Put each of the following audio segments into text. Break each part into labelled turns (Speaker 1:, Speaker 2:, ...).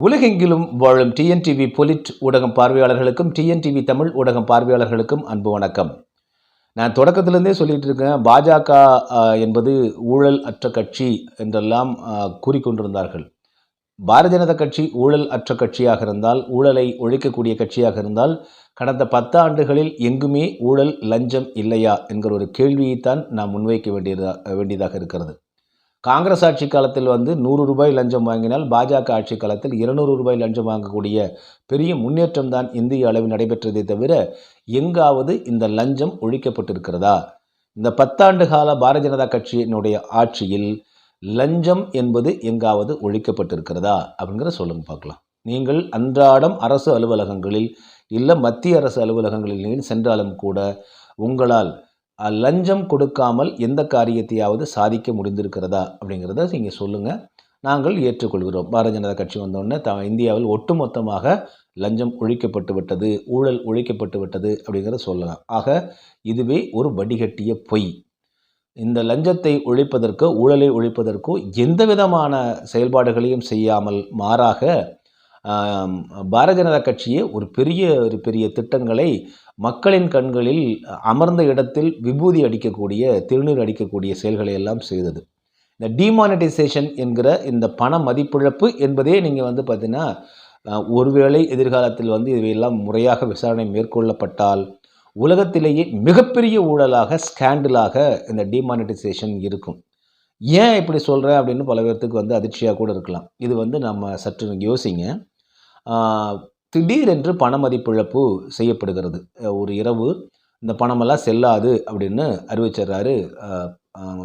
Speaker 1: உலகெங்கிலும் வாழும் டிஎன்டிவி பொலிட் ஊடகம் பார்வையாளர்களுக்கும் டிஎன்டிவி தமிழ் ஊடகம் பார்வையாளர்களுக்கும் அன்பு வணக்கம். நான் தொடக்கத்திலிருந்தே சொல்லிட்டு இருக்கேன், பாஜக என்பது ஊழல் அற்ற கட்சி என்றெல்லாம் கூறிக்கொண்டிருந்தார்கள். பாரதிய ஜனதா கட்சி ஊழல் அற்ற கட்சியாக இருந்தால், ஊழலை ஒழிக்கக்கூடிய கட்சியாக இருந்தால், கடந்த 10 ஆண்டுகளில் எங்குமே ஊழல் லஞ்சம் இல்லையா என்கிற ஒரு கேள்வியைத்தான் நாம் முன்வைக்க வேண்டியதாக இருக்கிறது. காங்கிரஸ் ஆட்சி காலத்தில் 100 ரூபாய் லஞ்சம் வாங்கினால், பாஜக ஆட்சி காலத்தில் 200 ரூபாய் லஞ்சம் வாங்கக்கூடிய பெரிய முன்னேற்றம் தான் இந்திய அளவில் நடைபெற்றதை தவிர, எங்காவது இந்த லஞ்சம் ஒழிக்கப்பட்டிருக்கிறதா? இந்த 10 ஆண்டு கால பாரதிய ஜனதா கட்சியினுடைய ஆட்சியில் லஞ்சம் என்பது எங்காவது ஒழிக்கப்பட்டிருக்கிறதா அப்படிங்கிற சொல்லுங்க பார்க்கலாம். நீங்கள் அன்றாடம் அரசு அலுவலகங்களில் இல்லை மத்திய அரசு அலுவலகங்களில் சென்றாலும் கூட உங்களால் லஞ்சம் கொடுக்காமல் எந்த காரியத்தையாவது சாதிக்க முடிந்திருக்கிறதா அப்படிங்கிறத நீங்கள் சொல்லுங்கள். நாங்கள் ஏற்றுக்கொள்கிறோம். பாரதிய ஜனதா கட்சி வந்தோடனே இந்தியாவில் ஒட்டுமொத்தமாக லஞ்சம் ஒழிக்கப்பட்டு விட்டது, ஊழல் ஒழிக்கப்பட்டு விட்டது அப்படிங்கிறத சொல்லலாம். ஆக இதுவே ஒரு வடிகட்டிய பொய். இந்த லஞ்சத்தை ஒழிப்பதற்கோ ஊழலை ஒழிப்பதற்கோ எந்த விதமான செயல்பாடுகளையும் செய்யாமல், மாறாக பாரதிய ஜனதா கட்சியே ஒரு பெரிய திட்டங்களை மக்களின் கண்களில் அமர்ந்த இடத்தில் விபூதி அடிக்கக்கூடிய, திருநீர் அடிக்கக்கூடிய செயல்களை எல்லாம் செய்தது. இந்த டிமானிட்டைசேஷன் என்கிற இந்த பண மதிப்பிழப்பு என்பதே நீங்கள் பார்த்தீங்கன்னா, ஒருவேளை எதிர்காலத்தில் இவையெல்லாம் முறையாக விசாரணை மேற்கொள்ளப்பட்டால் உலகத்திலேயே மிகப்பெரிய ஊழலாக, ஸ்கேண்டலாக இந்த டிமானிட்டைசேஷன் இருக்கும். ஏன் இப்படி சொல்கிறேன் அப்படின்னு பல பேர்த்துக்கு அதிர்ச்சியாக கூட இருக்கலாம். இது நம்ம சற்று யோசிங்க. திடீரென்று பண மதிப்பிழப்பு செய்யப்படுகிறது. ஒரு இரவு இந்த பணமெல்லாம் செல்லாது அப்படின்னு அறிவிச்சிடுறாரு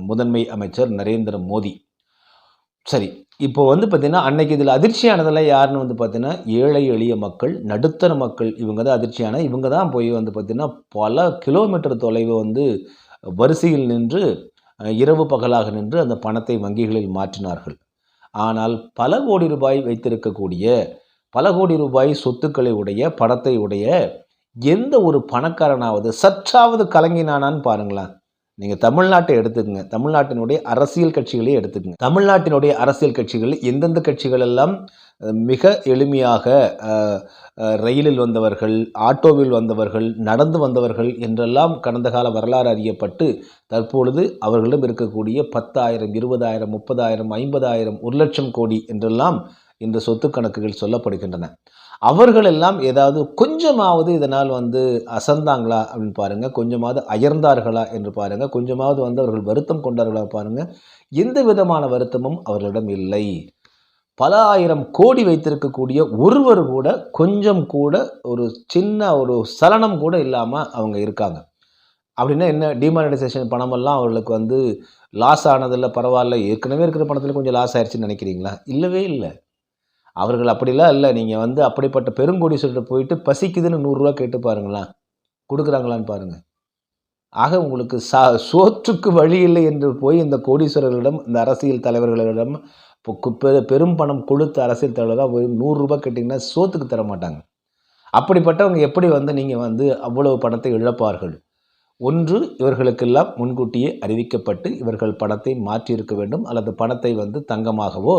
Speaker 1: முதன்மை அமைச்சர் நரேந்திர மோடி. சரி, இப்போ பார்த்திங்கன்னா, அன்னைக்கு இதில் அதிர்ச்சியானதெல்லாம் யாருன்னு பார்த்தீங்கன்னா, ஏழை எளிய மக்கள், நடுத்தர மக்கள். இவங்க தான் அதிர்ச்சியான. இவங்க தான் போய் பார்த்திங்கன்னா பல கிலோமீட்டர் தொலைவு வரிசையில் நின்று, இரவு பகலாக நின்று அந்த பணத்தை வங்கிகளில் மாற்றினார்கள். ஆனால் பல கோடி ரூபாய் வைத்திருக்கக்கூடிய, பல கோடி ரூபாய் சொத்துக்களை உடைய, பணத்தை உடைய எந்த ஒரு பணக்காரனாவது சற்றாவது கலங்கினானான்னு பாருங்களேன். நீங்கள் தமிழ்நாட்டை எடுத்துக்கங்க, தமிழ்நாட்டினுடைய அரசியல் கட்சிகளே எடுத்துக்கங்க. தமிழ்நாட்டினுடைய அரசியல் கட்சிகள் எந்தெந்த கட்சிகள் எல்லாம் மிக எளிமையாக ரயிலில் வந்தவர்கள், ஆட்டோவில் வந்தவர்கள், நடந்து வந்தவர்கள் என்றெல்லாம் கடந்த கால வரலாறு அறியப்பட்டு, தற்பொழுது அவர்களிடம் இருக்கக்கூடிய 10,000, 20,000, 30,000, 50,000, 1,00,000 கோடி என்றெல்லாம் இந்த சொத்து கணக்குகள் சொல்லப்படுகின்றன. அவர்கள் எல்லாம் ஏதாவது கொஞ்சமாவது இதனால் அசந்தாங்களா அப்படின்னு பாருங்கள். கொஞ்சமாவது அயர்ந்தார்களா என்று பாருங்கள். கொஞ்சமாவது அவர்கள் வருத்தம் கொண்டார்களா பாருங்கள். எந்த விதமான வருத்தமும் அவர்களிடம் இல்லை. பல ஆயிரம் கோடி வைத்திருக்கக்கூடிய ஒருவர் கூட கொஞ்சம் கூட ஒரு சின்ன ஒரு சலனம் கூட இல்லாமல் அவங்க இருக்காங்க. அப்படின்னா என்ன? டிமானிட்டைசேஷன் பணமெல்லாம் அவர்களுக்கு லாஸ் ஆனதில்லை, பரவாயில்ல, ஏற்கனவே இருக்கிற பணத்தில் கொஞ்சம் லாஸ் ஆயிடுச்சுன்னு நினைக்கிறீங்களா? இல்லவே இல்லை. அவர்கள் அப்படிலாம் இல்லை. நீங்கள் அப்படிப்பட்ட பெருங்கோடீஸ்வரர்கிட்ட போயிட்டு பசிக்குதுன்னு 100 ரூபா கேட்டு பாருங்களேன், கொடுக்குறாங்களான்னு பாருங்கள். ஆக உங்களுக்கு சோற்றுக்கு வழி இல்லை என்று போய் இந்த கோடீஸ்வரர்களிடம், இந்த அரசியல் தலைவர்களிடம், பெரும் பணம் கொடுத்த அரசியல் தலைவராக போய் 100 ரூபாய் கேட்டிங்கன்னா சோத்துக்கு தர மாட்டாங்க. அப்படிப்பட்டவங்க எப்படி நீங்கள் அவ்வளவு பணத்தை இழப்பார்கள்? ஒன்று, இவர்களுக்கெல்லாம் முன்கூட்டியே அறிவிக்கப்பட்டு இவர்கள் பணத்தை மாற்றியிருக்க வேண்டும், அல்லது பணத்தை தங்கமாகவோ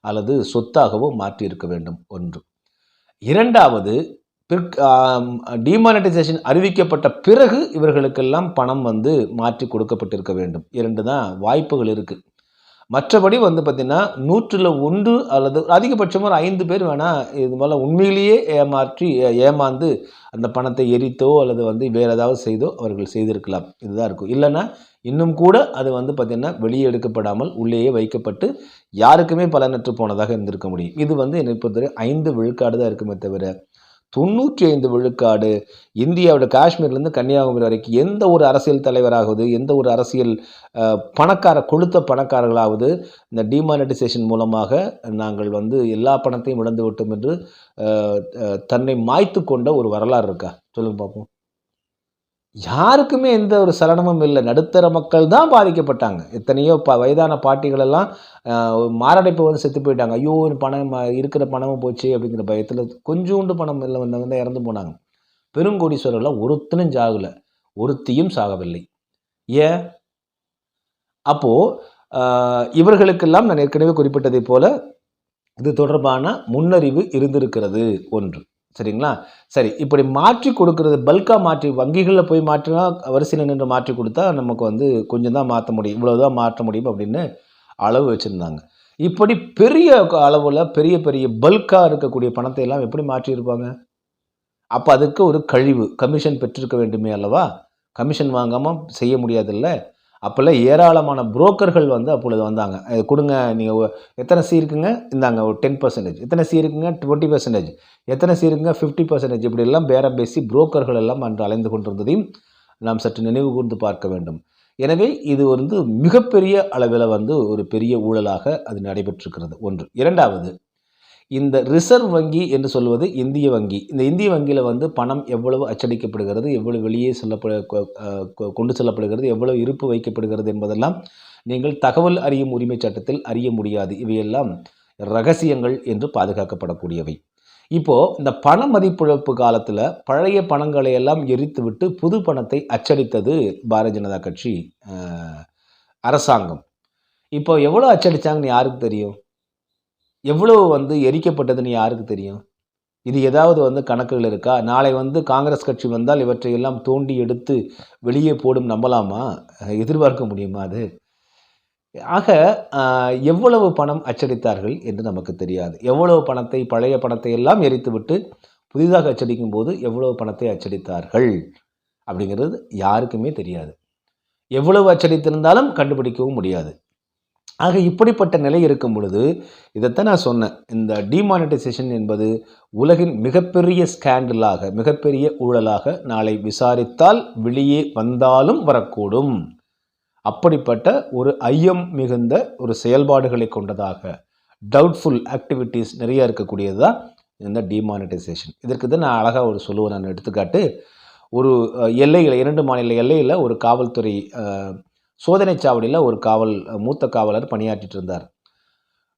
Speaker 1: அல்லது சொத்தாகவோ மாற்றியிருக்க வேண்டும். ஒன்று. இரண்டாவது, டிமானிட்டைசேஷன் அறிவிக்கப்பட்ட பிறகு இவர்களுக்கெல்லாம் பணம் மாற்றி கொடுக்கப்பட்டிருக்க வேண்டும். 2 தான் வாய்ப்புகள் இருக்குது. மற்றபடி பார்த்திங்கன்னா 100ல் 1 அல்லது அதிகபட்சமாக ஒரு 5 பேர் வேணால் இது போல் உண்மையிலேயே ஏமாந்து அந்த பணத்தை எரித்தோ அல்லது வேறு ஏதாவது செய்தோ அவர்கள் செய்திருக்கலாம். இதுதான் இருக்கும். இல்லைன்னா இன்னும் கூட அது பார்த்திங்கன்னா வெளியே எடுக்கப்படாமல் உள்ளேயே வைக்கப்பட்டு யாருக்குமே பலனற்று போனதாக இருந்திருக்க முடியும். இது என்னை பொறுத்தவரை 5 விழுக்காடு தான் இருக்குமே தவிர 95 விழுக்காடு இந்தியாவோட காஷ்மீர்லேருந்து கன்னியாகுமரி வரைக்கும் எந்த ஒரு அரசியல் தலைவராவது, எந்த ஒரு அரசியல் கொழுத்த பணக்காரர்களாவது இந்த டிமானிட்டைசேஷன் மூலமாக நாங்கள் எல்லா பணத்தையும் இழந்து விட்டோம் என்று தன்னை மாய்த்து கொண்ட ஒரு வரலாறு இருக்கா? சொல்லுங்க பார்ப்போம். யாருக்குமே எந்த ஒரு சலனமும் இல்லை. நடுத்தர மக்கள் தான் பாதிக்கப்பட்டாங்க. எத்தனையோ வயதான பாட்டிகள் எல்லாம் மாரடைப்பு செத்து போயிட்டாங்க. ஐயோ, பணம் இருக்கிற பணமும் போச்சு அப்படிங்கிற பயத்தில் கொஞ்சோண்டு பணம் இல்லை வந்தவங்க இறந்து போனாங்க. பெருங்கோடீஸ்வரர்லாம் ஒருத்தனும் சாகலை, ஒருத்தியும் சாகவில்லை. ஏன்? அப்போது இவர்களுக்கெல்லாம் நான் ஏற்கனவே குறிப்பிட்டதை போல இது தொடர்பான முன்னறிவு இருந்திருக்கிறது ஒன்று. சரிங்களா? சரி, இப்படி மாற்றி கொடுக்கறது பல்காக மாற்றி வங்கிகளில் போய் மாற்றினா வரிசையில் நின்று மாற்றி கொடுத்தா நமக்கு வந்து கொஞ்சம் தான் மாற்ற முடியும், இவ்வளோ தான் மாற்ற முடியும் அப்படின்னு அளவு வச்சுருந்தாங்க. இப்படி பெரிய அளவில் பெரிய பெரிய பல்காக இருக்கக்கூடிய பணத்தை எல்லாம் எப்படி மாற்றியிருப்பாங்க? அப்போ அதுக்கு ஒரு கழிவு கமிஷன் பெற்றிருக்க வேண்டுமே அல்லவா? கமிஷன் வாங்காமல் செய்ய முடியாதுல்ல. அப்போல்லாம் ஏராளமான புரோக்கர்கள் வந்து அப்பொழுது வந்தாங்க. கொடுங்க, நீங்கள் எத்தனை சி இருக்குங்க, இந்தாங்க ஒரு 10%, எத்தனை சி இருக்குங்க 20%, எத்தனை சி இருக்குங்க 50%, இப்படியெல்லாம் பேரம் பேசி புரோக்கர்கள் எல்லாம் அன்று அலைந்து கொண்டிருந்ததையும் நாம் சற்று நினைவு கூர்ந்து பார்க்க வேண்டும். எனவே இது வந்து மிகப்பெரிய அளவில் வந்து ஒரு பெரிய ஊழலாக அது நடைபெற்றிருக்கிறது ஒன்று. இரண்டாவது, இந்த ரிசர்வ் வங்கி என்று சொல்வது இந்திய வங்கி. இந்த இந்திய வங்கியில் வந்து பணம் எவ்வளவு அச்சடிக்கப்படுகிறது, எவ்வளவு வெளியே கொண்டு செல்லப்படுகிறது, எவ்வளவு இருப்பு வைக்கப்படுகிறது என்பதெல்லாம் நீங்கள் தகவல் அறியும் உரிமை சட்டத்தில் அறிய முடியாது. இவையெல்லாம் ரகசியங்கள் என்று பாதுகாக்கப்படக்கூடியவை. இப்போது இந்த பண மதிப்பிழப்பு காலத்தில் பழைய பணங்களை எல்லாம் எரித்துவிட்டு புது பணத்தை அச்சடித்தது பாரதிய ஜனதா கட்சி அரசாங்கம். இப்போ எவ்வளோ அச்சடித்தாங்கன்னு யாருக்கு தெரியும்? எவ்வளோ வந்து எரிக்கப்பட்டதுன்னு யாருக்கு தெரியும்? இது ஏதாவது வந்து கணக்குகள் இருக்கா? நாளை வந்து காங்கிரஸ் கட்சி வந்தால் இவற்றையெல்லாம் தோண்டி எடுத்து வெளியே போடும் நம்பலாமா? எதிர்பார்க்க முடியுமா அது? ஆக எவ்வளவு பணம் அச்சடித்தார்கள் என்று நமக்கு தெரியாது. எவ்வளவு பணத்தை, பழைய பணத்தை எல்லாம் எரித்துவிட்டு புதிதாக அச்சடிக்கும் போது எவ்வளவு பணத்தை அச்சடித்தார்கள் அப்படிங்கிறது யாருக்குமே தெரியாது. எவ்வளவு அச்சடித்திருந்தாலும் கண்டுபிடிக்கவும் முடியாது. ஆக இப்படிப்பட்ட நிலை இருக்கும் பொழுது இதைத்தான் நான் சொன்னேன். இந்த டிமானிட்டைசேஷன் என்பது உலகின் மிகப்பெரிய ஸ்கேண்டலாக, மிகப்பெரிய ஊழலாக நாளை விசாரித்தால் வெளியே வந்தாலும் வரக்கூடும். அப்படிப்பட்ட ஒரு ஐயம் மிகுந்த ஒரு செயல்பாடுகளை கொண்டதாக, டவுட்ஃபுல் ஆக்டிவிட்டீஸ் நிறைய இருக்கக்கூடியது தான் இந்த டிமானிட்டைசேஷன். இதற்கு தான் நான் அழகாக ஒரு சொல்லுவேன். நான் எடுத்துக்காட்டு, ஒரு எல்லையில் 2 மாநில எல்லையில் ஒரு காவல்துறை சோதனை சாவடியில் ஒரு மூத்த காவலர் பணியாற்றிட்டு இருந்தார்.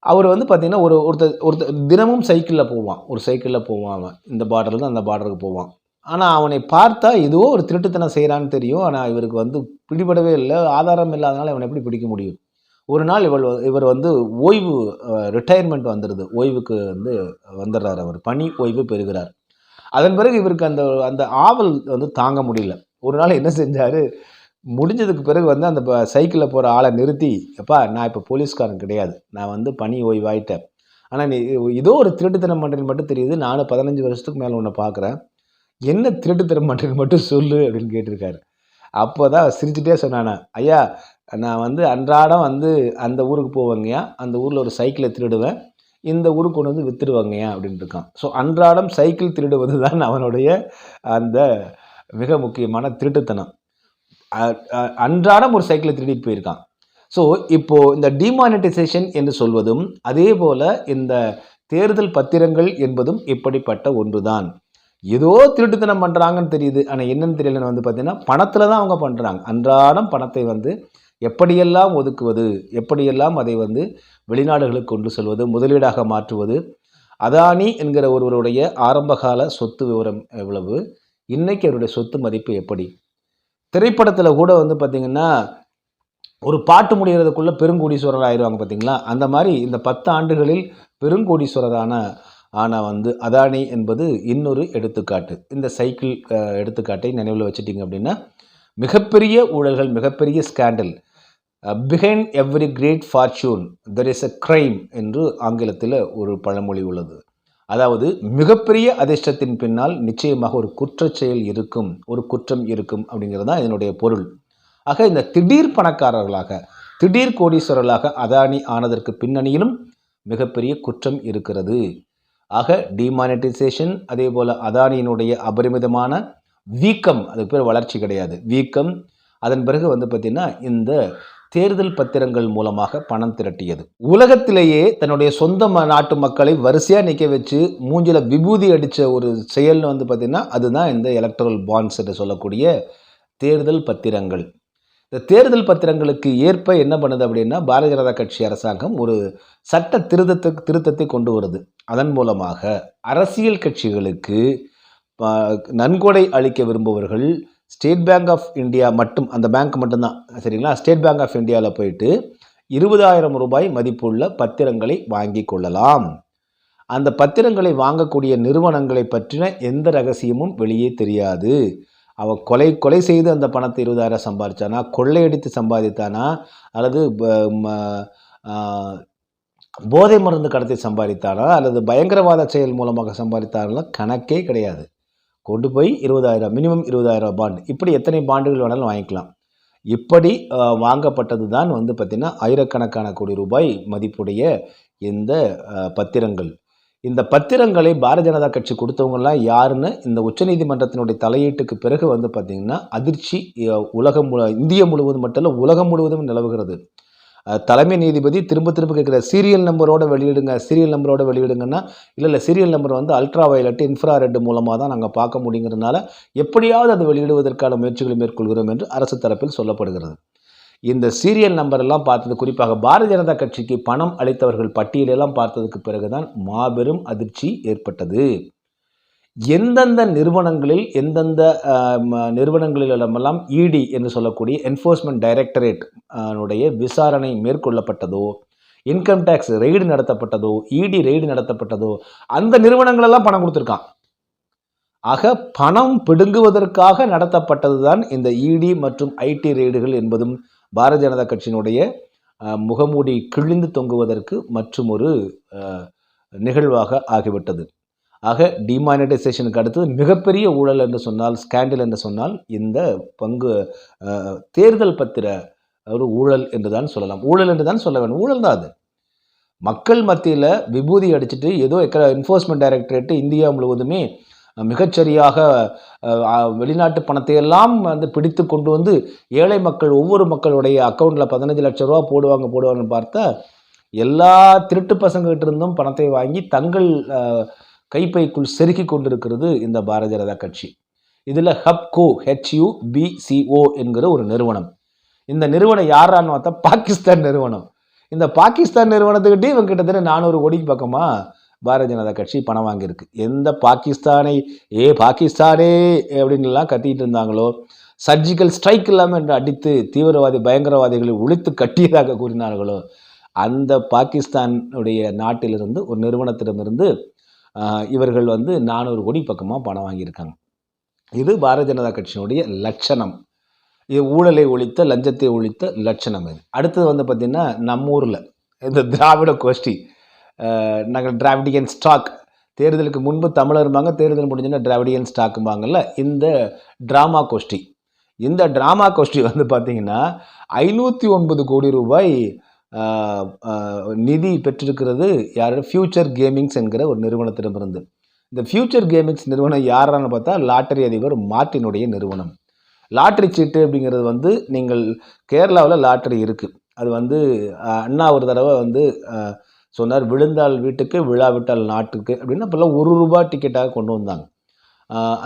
Speaker 1: அவர் வந்து பார்த்திங்கன்னா ஒருத்தர் தினமும் சைக்கிளில் போவான். ஒரு சைக்கிளில் போவான். அவன் இந்த பார்டர்லேருந்து அந்த பார்டருக்கு போவான். ஆனால் அவனை பார்த்தா ஏதோ ஒரு திருட்டுத்தனம் செய்கிறான்னு தெரியும். ஆனால் இவருக்கு வந்து பிடிபடவே இல்லை. ஆதாரம் இல்லாதனால இவனை எப்படி பிடிக்க முடியும்? ஒரு நாள் இவர் வந்து ஓய்வு, ரிட்டையர்மெண்ட் வந்துடுது. ஓய்வுக்கு வந்து வந்துடுறார். அவர் பணி ஓய்வு பெறுகிறார். அதன் பிறகு இவருக்கு அந்த ஆவல் வந்து தாங்க முடியல. ஒரு நாள் என்ன செஞ்சார், முடிஞ்சதுக்கு பிறகு வந்து அந்த சைக்கிளில் போகிற ஆளை நிறுத்தி, எப்பா நான் இப்போ போலீஸ்காரன் கிடையாது, நான் வந்து பணி ஓய்வாயிட்டேன், ஆனால் நீ ஏதோ ஒரு திருட்டுத்தனம் பண்ணுறேன்னு மட்டும் தெரியுது, நானும் 15 வருஷத்துக்கு மேலே உன்னை பார்க்குறேன், என்ன திருட்டுத்தனம் பண்ணுறேன்னு மட்டும் சொல்லு அப்படின்னு கேட்டிருக்காரு. அப்போ தான் சிரிச்சுட்டே சொன்னானே, ஐயா நான் வந்து அன்றாடம் வந்து அந்த ஊருக்கு போவேங்கய்யா, அந்த ஊரில் ஒரு சைக்கிளை திருடுவேன், இந்த ஊருக்கு கொண்டு வந்து விற்றுடுவாங்கய்யா அப்படின்ட்டு இருக்கான். ஸோ அன்றாடம் சைக்கிள் திருடுவது தான் அவனுடைய அந்த மிக முக்கியமான திருட்டுத்தனம். அன்றாடம் ஒரு சைக்கிளை திருடிட்டு போயிருக்கான். ஸோ இப்போது இந்த டிமானிட்டைசேஷன் என்று சொல்வதும் அதே போல் இந்த தேர்தல் பத்திரங்கள் என்பதும் இப்படிப்பட்ட ஒன்று தான். ஏதோ திருட்டுத்தனம் பண்ணுறாங்கன்னு தெரியுது, ஆனால் என்னன்னு தெரியலன்னு வந்து பார்த்திங்கன்னா பணத்தில் தான் அவங்க பண்ணுறாங்க. அன்றாடம் பணத்தை வந்து எப்படியெல்லாம் ஒதுக்குவது, எப்படியெல்லாம் அதை வந்து வெளிநாடுகளுக்கு கொண்டு செல்வது, முதலீடாக மாற்றுவது. அதானி என்கிற ஒருவருடைய ஆரம்பகால சொத்து விவரம் எவ்வளவு, இன்றைக்கி அவருடைய சொத்து மதிப்பு எப்படி? திரைப்படத்தில் கூட வந்து பார்த்திங்கன்னா ஒரு பாட்டு முடிகிறதுக்குள்ளே பெருங்கோடீஸ்வரர் ஆயிடுவாங்க பார்த்திங்களா, அந்த மாதிரி இந்த 10 ஆண்டுகளில் பெருங்கோடீஸ்வரரான வந்து அதானி என்பது இன்னொரு எடுத்துக்காட்டு. இந்த சைக்கிள் எடுத்துக்காட்டை நினைவில் வச்சுட்டிங்க அப்படின்னா மிகப்பெரிய ஊழல்கள், மிகப்பெரிய scandal, behind every great fortune there is a crime என்று ஆங்கிலத்தில் ஒரு பழமொழி உள்ளது. அதாவது மிகப்பெரிய அதிர்ஷ்டத்தின் பின்னால் நிச்சயமாக ஒரு குற்றச்செயல் இருக்கும், ஒரு குற்றம் இருக்கும் அப்படிங்கிறது தான் இதனுடைய பொருள். ஆக இந்த திடீர் பணக்காரர்களாக, திடீர் கோடீஸ்வரர்களாக அதானி ஆனதற்கு பின்னணியிலும் மிகப்பெரிய குற்றம் இருக்கிறது. ஆக டிமானிட்டைசேஷன், அதே போல் அதானியினுடைய அபரிமிதமான வீக்கம், அதுக்கு பேர் வளர்ச்சி கிடையாது, வீக்கம். அதன் பிறகு வந்து பார்த்திங்கன்னா இந்த தேர்தல் பத்திரங்கள் மூலமாக பணம் திரட்டியது. உலகத்திலேயே தன்னுடைய சொந்த நாட்டு மக்களை வரிசையாக நிற்க வச்சு மூஞ்சில் விபூதி அடித்த ஒரு செயல்னு வந்து பார்த்திங்கன்னா அதுதான் இந்த எலக்ட்ரல் பாண்ட்ஸ் என்று சொல்லக்கூடிய தேர்தல் பத்திரங்கள். இந்த தேர்தல் பத்திரங்களுக்கு ஏற்ப என்ன பண்ணுது அப்படின்னா பாரதிய ஜனதா கட்சி அரசாங்கம் ஒரு சட்ட திருத்தத்தை கொண்டு வருது. அதன் மூலமாக அரசியல் கட்சிகளுக்கு நன்கொடை அளிக்க விரும்புபவர்கள் ஸ்டேட் பேங்க் ஆஃப் இந்தியா மட்டும், அந்த பேங்க் மட்டும்தான், சரிங்களா, ஸ்டேட் பேங்க் ஆஃப் இந்தியாவில் போயிட்டு 20,000 ரூபாய் மதிப்புள்ள பத்திரங்களை வாங்கி கொள்ளலாம். அந்த பத்திரங்களை வாங்கக்கூடிய நிறுவனங்களை பற்றின எந்த ரகசியமும் வெளியே தெரியாது. அவன் கொலை செய்து அந்த பணத்தை 20,000 சம்பாதிச்சானா, கொள்ளையடித்து சம்பாதித்தானா, அல்லது போதை மருந்து கடத்தி சம்பாதித்தானா, அல்லது பயங்கரவாத செயல் மூலமாக சம்பாதித்தானா கணக்கே கிடையாது. கொண்டு போய் 20,000 மினிமம் 20,000 பாண்ட், இப்படி எத்தனை பாண்டுகள் வேணாலும் வாங்கிக்கலாம். இப்படி வாங்கப்பட்டது தான் வந்து பார்த்திங்கன்னா ஆயிரக்கணக்கான கோடி ரூபாய் மதிப்புடைய இந்த பத்திரங்கள். இந்த பத்திரங்களை பாரதிய ஜனதா கட்சி கொடுத்தவங்கலாம் யாருன்னு இந்த உச்சநீதிமன்றத்தினுடைய தலையீட்டுக்கு பிறகு வந்து பார்த்திங்கன்னா அதிர்ச்சி இந்திய முழுவதும் மட்டும் இல்லை, உலகம் முழுவதும் நிலவுகிறது. தலைமை நீதிபதி திரும்ப கேட்குற சீரியல் நம்பரோட வெளியிடுங்கன்னா, இல்லை சீரியல் நம்பர் வந்து அல்ட்ரா வயலட் இன்ஃப்ராரெட் மூலமாக தான் நாங்கள் பார்க்க முடியுங்கிறதுனால எப்படியாவது அதை வெளியிடுவதற்கான முயற்சிகளை மேற்கொள்கிறோம் என்று அரசு தரப்பில் சொல்லப்படுகிறது. இந்த சீரியல் நம்பரெல்லாம் பார்த்தது, குறிப்பாக பாரதிய ஜனதா கட்சிக்கு பணம் அளித்தவர்கள் பட்டியலெல்லாம் பார்த்ததுக்கு பிறகுதான் மாபெரும் அதிர்ச்சி ஏற்பட்டது. எந்தெந்த நிறுவனங்களிலெல்லாம் இடி என்று சொல்லக்கூடிய என்ஃபோர்ஸ்மெண்ட் டைரக்டரேட் விசாரணை மேற்கொள்ளப்பட்டதோ, இன்கம் டேக்ஸ் ரெய்டு நடத்தப்பட்டதோ, இடி ரெய்டு நடத்தப்பட்டதோ, அந்த நிறுவனங்களெல்லாம் பணம் கொடுத்துருக்கான். ஆக பணம் பிடுங்குவதற்காக நடத்தப்பட்டது தான் இந்த இடி மற்றும் ஐடி ரெய்டுகள் என்பதும் பாரதிய ஜனதா கட்சியினுடைய முகமூடி கிழிந்து தொங்குவதற்கு மற்றும் ஒரு நிகழ்வாக ஆகிவிட்டது. ஆக டிமானிட்டைசேஷனுக்கு அடுத்தது மிகப்பெரிய ஊழல் என்று சொன்னால், ஸ்கேண்டல் என்று சொன்னால் இந்த தேர்தல் பத்திர ஒரு ஊழல் என்று தான் சொல்லலாம். ஊழல் என்று தான் சொல்ல வேண்டும். ஊழல் தான் அது. மக்கள் மத்தியில் விபூதி அடிச்சுட்டு ஏதோ என்ஃபோர்ஸ்மெண்ட் டைரக்டரேட் இந்தியா முழுவதுமே மிகச்சரியாக வெளிநாட்டு பணத்தை எல்லாம் வந்து பிடித்து கொண்டு வந்து ஏழை மக்கள் ஒவ்வொரு மக்களுடைய அக்கௌண்ட்டில் 15 லட்சம் ரூபா போடுவாங்கன்னு பார்த்தா எல்லா திருட்டு பசங்ககிட்ட இருந்தும் பணத்தை வாங்கி தங்கள் கைப்பைக்குள் செருக்கி கொண்டிருக்கிறது இந்த பாரதிய ஜனதா கட்சி. இதில் ஹப்கோ HUBCO என்கிற ஒரு நிறுவனம். இந்த நிறுவனம் யாரான்னு பார்த்தா பாகிஸ்தான் நிறுவனம். இந்த பாகிஸ்தான் நிறுவனத்துக்கிட்டே இவங்க கிட்டத்தட்ட 400 கோடிக்கு பக்கமாக பாரதிய ஜனதா கட்சி பணம் வாங்கியிருக்கு. எந்த பாகிஸ்தானை பாகிஸ்தானே அப்படின்லாம் கத்திட்டு இருந்தாங்களோ, சர்ஜிக்கல் ஸ்ட்ரைக் இல்லாமல் என்று அடித்து பயங்கரவாதிகளை ஒழித்து கட்டியதாக கூறினார்களோ, அந்த பாகிஸ்தானுடைய நாட்டிலிருந்து ஒரு நிறுவனத்திடமிருந்து இவர்கள் வந்து 400 கோடி பக்கமாக பணம் வாங்கியிருக்காங்க. இது பாரதிய ஜனதா கட்சியினுடைய லட்சணம். இது ஊழலை ஒழித்த, லஞ்சத்தை ஒழித்த லட்சணம். இது அடுத்தது வந்து பார்த்திங்கன்னா நம்ம ஊரில் இந்த திராவிட கோஷ்டி, நாங்கள் டிராவிடியன் ஸ்டாக், தேர்தலுக்கு முன்பு தமிழர் இருப்பாங்க, தேர்தல் முடிஞ்சுன்னா டிராவிடியன் ஸ்டாக்கும்பாங்கல்ல, இந்த ட்ராமா கோஷ்டி. இந்த ட்ராமா கோஷ்டி வந்து பார்த்திங்கன்னா 509 கோடி ரூபாய் நிதி பெற்றிருக்கிறது. யாரோட? ஃபியூச்சர் கேமிங்ஸ் என்கிற ஒரு நிறுவனத்திடமிருந்து. இந்த ஃபியூச்சர் கேமிங்ஸ் நிறுவனம் யாரான்னு பார்த்தா லாட்டரி அதிபர் மார்ட்டினுடைய நிறுவனம். லாட்டரி சீட்டு அப்படிங்கிறது வந்து நீங்கள் கேரளாவில் லாட்டரி இருக்குது. அது வந்து அண்ணா ஒரு தடவை வந்து சொன்னார், விழுந்தால் வீட்டுக்கு விழாவிட்டால் நாட்டுக்கு அப்படின்னு. அப்போல்லாம் ₹1 டிக்கெட்டாக கொண்டு வந்தாங்க.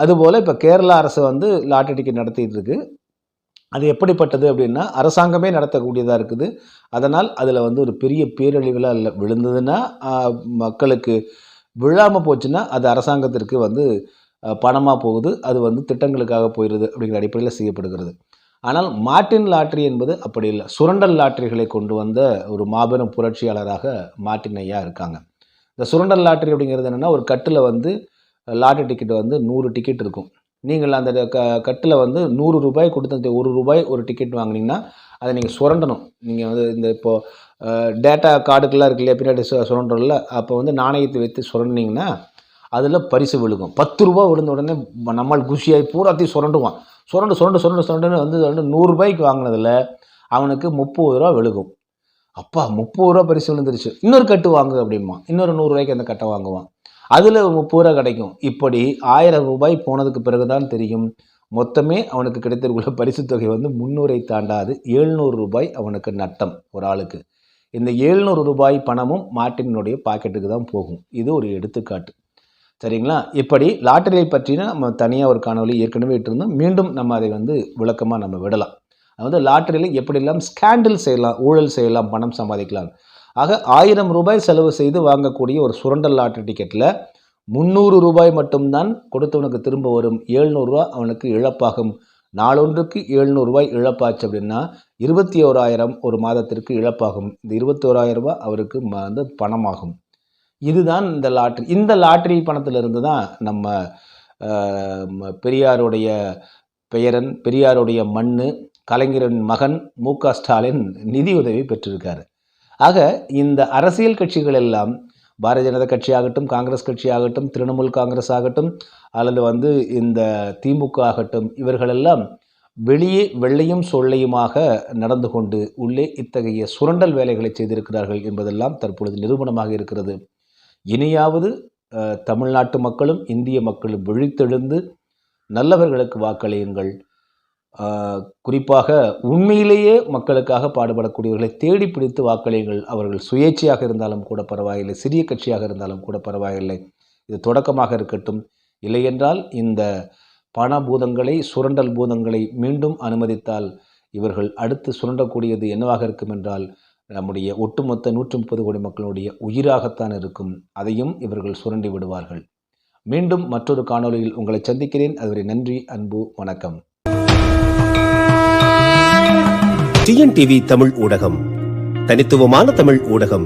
Speaker 1: அதுபோல் இப்போ கேரளா அரசு வந்து லாட்டரி டிக்கெட் நடத்திட்டு இருக்கு. அது எப்படிப்பட்டது அப்படின்னா அரசாங்கமே நடத்தக்கூடியதாக இருக்குது. அதனால் அதில் வந்து ஒரு பெரிய பேரழிவுலாம் இல்லை. விழுந்ததுன்னா மக்களுக்கு, விழாமல் போச்சுன்னா அது அரசாங்கத்திற்கு வந்து பணமாக போகுது, அது வந்து திட்டங்களுக்காக போயிடுது அப்படிங்கிற அடிப்படையில் செய்யப்படுகிறது. ஆனால் மார்ட்டின் லாட்டரி என்பது அப்படி இல்லை. சுரண்டல் லாட்டரிகளை கொண்டு வந்த ஒரு மாபெரும் புரட்சியாளராக மார்ட்டின் ஐயா இருக்காங்க. இந்த சுரண்டல் லாட்டரி அப்படிங்கிறது என்னென்னா, ஒரு கட்டில் வந்து லாட்டரி டிக்கெட் வந்து 100 டிக்கெட் இருக்கும். நீங்கள் அந்த கட்டில் வந்து ₹100 கொடுத்து ₹1 ஒரு டிக்கெட் வாங்கினீங்கன்னா அதை நீங்கள் சுரண்டணும். நீங்கள் வந்து இந்த இப்போது டேட்டா கார்டுக்கெல்லாம் இருக்கு இல்லையா, பின்னாடி சுரண்டல, அப்போ வந்து நாணயத்தை வைத்து சுரண்டினீங்கன்னா அதில் பரிசு விழுகும். ₹10 விழுந்த உடனே நம்மால் குஷியாகி பூராத்தையும் சுரண்டுவான். சுரண்டுன்னு வந்து ₹100 வாங்கினதில் அவனுக்கு ₹30 விழுகும். அப்பா ₹30 பரிசு விழுந்துருச்சு, இன்னொரு கட்டு வாங்கு அப்படிமா. இன்னொரு ₹100 அந்த கட்டை வாங்குவான். அதில் ₹30 கிடைக்கும். இப்படி ₹1000 போனதுக்கு பிறகு தான் தெரியும் மொத்தமே அவனுக்கு கிடைத்திருக்கிற பரிசு தொகை வந்து 300 தாண்டாது. ₹700 அவனுக்கு நட்டம் ஒரு ஆளுக்கு. இந்த ₹700 பணமும் மார்ட்டினுடைய பாக்கெட்டுக்கு தான் போகும். இது ஒரு எடுத்துக்காட்டு. சரிங்களா? இப்படி லாட்டரியை பற்றின நம்ம தனியாக ஒரு காணொலி ஏற்கனவே இட்டிருந்தோம். மீண்டும் நம்ம அதை வந்து விளக்கமாக நம்ம விடலாம். அதாவது லாட்டரியில் எப்படியெல்லாம் ஸ்கேண்டில் செய்யலாம், ஊழல் செய்யலாம், பணம் சம்பாதிக்கலாம். ஆக ₹1000 செலவு செய்து வாங்கக்கூடிய ஒரு சுரண்டல் லாட்டரி டிக்கெட்டில் ₹300 மட்டும்தான் கொடுத்தவனுக்கு திரும்ப வரும். ₹700 அவனுக்கு இழப்பாகும். நாளொன்றுக்கு ₹700 இழப்பாச்சு அப்படின்னா 21,000 ஒரு மாதத்திற்கு இழப்பாகும். இந்த ₹21,000 அவருக்கு வந்து பணமாகும். இதுதான் இந்த லாட்ரி. இந்த லாட்ரி பணத்திலிருந்து தான் நம்ம பெரியாருடைய பெயரன், பெரியாருடைய மண்ணு, கலைஞரின் மகன் மு.க. ஸ்டாலின் நிதியுதவி பெற்றிருக்காரு. ஆக இந்த அரசியல் கட்சிகள் எல்லாம் பாரதிய ஜனதா கட்சியாகட்டும், காங்கிரஸ் கட்சியாகட்டும், திரிணாமுல் காங்கிரஸ் ஆகட்டும், அல்லது இந்த திமுக ஆகட்டும், இவர்களெல்லாம் வெளியே வெள்ளையும் சொல்லையுமாக நடந்து கொண்டு உள்ளே இத்தகைய சுரண்டல் வேலைகளை செய்திருக்கிறார்கள் என்பதெல்லாம் தற்பொழுது நிரூபணமாக இருக்கிறது. இனியாவது தமிழ்நாட்டு மக்களும் இந்திய மக்களும் விழித்தெழுந்து நல்லவர்களுக்கு வாக்களியுங்கள். குறிப்பாக உண்மையிலேயே மக்களுக்காக பாடுபடக்கூடியவர்களை தேடி பிடித்து வாக்களியுங்கள். அவர்கள் சுயேட்சையாக இருந்தாலும் கூட பரவாயில்லை, சிறிய கட்சியாக இருந்தாலும் கூட பரவாயில்லை. இது தொடக்கமாக இருக்கட்டும். இல்லையென்றால் இந்த பண பூதங்களை, சுரண்டல் பூதங்களை மீண்டும் அனுமதித்தால் இவர்கள் அடுத்து சுரண்டக்கூடியது என்னவாக இருக்கும் என்றால் நம்முடைய ஒட்டுமொத்த 130 கோடி மக்களுடைய உயிராகத்தான் இருக்கும். அதையும் இவர்கள் சுரண்டி விடுவார்கள். மீண்டும் மற்றொரு காணொளியில் உங்களை சந்திக்கிறேன். அதுவரை நன்றி, அன்பு, வணக்கம்.
Speaker 2: டிஎன்டிவி தமிழ் ஊடகம், தனித்துவமான தமிழ் ஊடகம்.